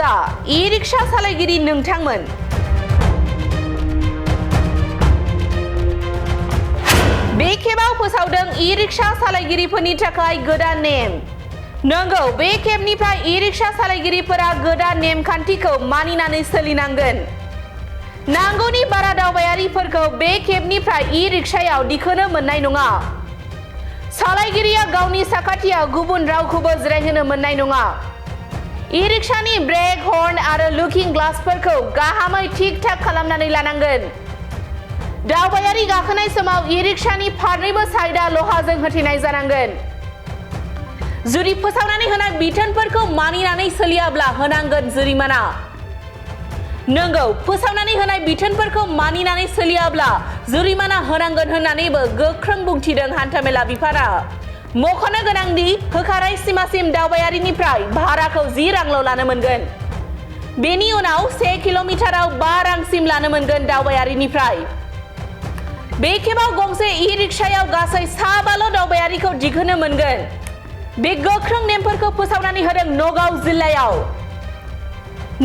जा ई-रिक्शा सालायगिरि नोंथांमोन। बे खेबाव फोसावदों ई-रिक्शा सालायगिरिफोरनि थाखाय गोदान नेम। नंगौ, बे खेबनिफ्राय ई-रिक्शा सालायगिरिफोरा गोदान नेमखान्थिखौ मानिनानै सोलिनांगोन। नांगौनि बारा दावबायारिफोरखौ बे खेबनिफ्राय ई-रिक्शायाव दिखोनो मोननाय नङा। सालायगिरिया गावनि साखाथियाव गुबुन रावखौबो जिरायहोनो मोननाय नङा। ई-रिक्शानि ब्रेक, हर्न आरो लुकिं ग्लासफोरखौ गाहामै थिक-थाक खालामनानै लानांगोन। दावबायारि गाखोनाय समाव ई-रिक्शानि फारनैबो साइडआ लहाजों होथेनाय जानांगोन। जुदि फोसावनानै होनाय बिथोनफोरखौ मानिनानै सोलियाब्ला होनांगोन जुरिमाना। नंगौ, फोसावनानै होनाय बिथोनफोरखौ मानिनानै सोलियाब्ला जुरिमाना होनांगोन होननानैबो गोख्रों बुंथिदों हान्थामेला बिफाना। मख'नो गोनांदि होखानाय सिमासिम दावबायारिनिफ्राय भाराखौ 10 रांल' लानो मोनगोन। बेनि उनाव 1 किल'मिटाराव 5 रांसिम लानो मोनगोन दावबायारिनिफ्राय। बे खेबाव गंसे ई-रिक्शायाव गासै 7 दावबायारिखौ दिखोनो मोनगोन। बे गोख्रों नेमफोरखौ फोसावनानै होदों नगाव जिल्लायाव।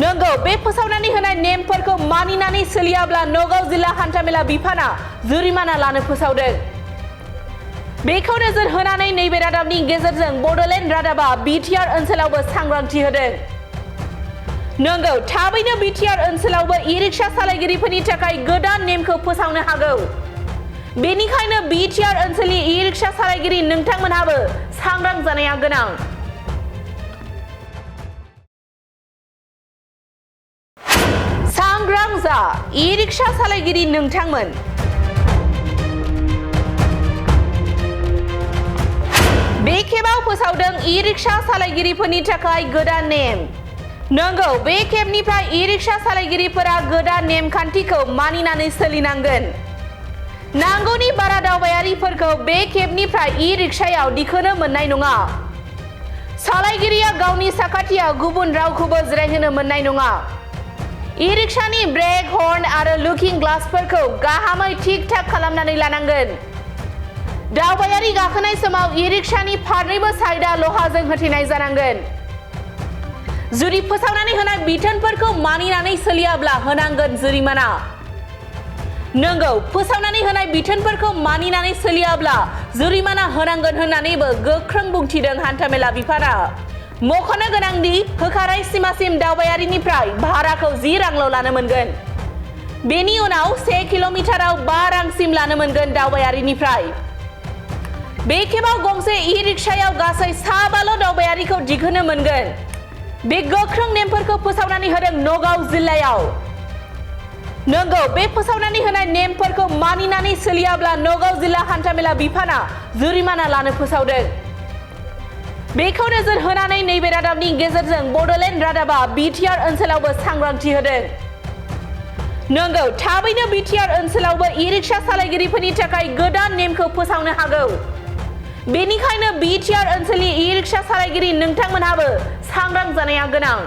नंगौ, बे फोसावनानै होनाय नेमफोरखौ मानिनानै सोलियाब्ला नगाव जिल्ला हान्थामेला बिफाना जुरिमाना लानो फोसावदों। बेखौ नोजोर होनानै नैबे रादाबनि गेजेरजों बड'लेण्ड रादाबा बिटिआर ओनसोलावबो सांग्रांथि होदों। नंगौ, थाबैनो बिटिआर ओनसोलावबो ई-रिक्शा सालायगिरिफोरनि थाखाय गोदान नेमखौ फोसावनो हागौ। बेनिखायनो बिटिआर ओनसोलनि ई-रिक्शा सालायगिरि नोंथांमोनहाबो सांग्रां जानाया गोनां। सांग्रां जा ई-रिक्शा सालायगिरि नोंथांमोन। बे खेबाव फोसावदों ई-रिक्शा सालायगिरिफोरनि थाखाय गोदान नेम। नंगौ, बे खेबनिफ्राय ई-रिक्शा सालायगिरिफोरा गोदान नेमखान्थिखौ मानिनानै सोलिनांगोन। नांगौनि बारा दावबायारिफोरखौ बे खेबनिफ्राय ई-रिक्शायाव दिखोनो मोननाय नङा। सालायगिरिया गावनि साखाथियाव गुबुन रावखौबो जिरायहोनो मोननाय नङा। ई-रिक्शानि ब्रेक, हर्न आरो लुकिं ग्लासफोरखौ गाहामै थिक-थाक खालामनानै लानांगोन। दावबायारि गाखोनाय समाव ई-रिक्शानि फारनैबो साइडआ लहाजों होथेनाय जानांगोन। जुदि फोसावनानै होनाय बिथोनफोरखौ मानिनानै सोलियाब्ला होनांगोन जुरिमाना। नंगौ, फोसावनानै होनाय बिथोनफोरखौ मानिनानै सोलियाब्ला जुरिमाना होनांगोन होननानैबो गोख्रों बुंथिदों हान्थामेला बिफाना। मख'नो गोनांदि होखानाय सिमासिम दावबायारिनिफ्राय भाराखौ 10 रांल' लानो मोनगोन। बेनि उनाव 1 किल'मिटाराव 5 रांसिम लानो मोनगोन दावबायारिनिफ्राय। बे खेबाव गंसे ई-रिक्शायाव गासै 7 दावबायारिखौ दिखोनो मोनगोन। बे गोख्रों नेमफोरखौ फोसावनानै होदों नगाव जिल्लायाव। नंगौ, बे फोसावनानै होनाय नेमफोरखौ मानिनानै सोलियाब्ला नगाव जिल्ला हान्थामेला बिफाना जुरिमाना लानो फोसावदों। बेखौ नोजोर होनानै नैबे रादाबनि गेजेरजों बड'लेण्ड रादाबा बिटिआर ओनसोलावबो सांग्रांथि होदों। नंगौ, थाबैनो बिटिआर ओनसोलावबो ई-रिक्शा सालायगिरिफोरनि थाखाय गोदान नेमखौ फोसावनो हागौ। बेनिखायनो बिटिआर ओनसोलनि ई-रिक्शा सालायगिरि नोंथांमोनहाबो सांग्रां जानाया गोनां।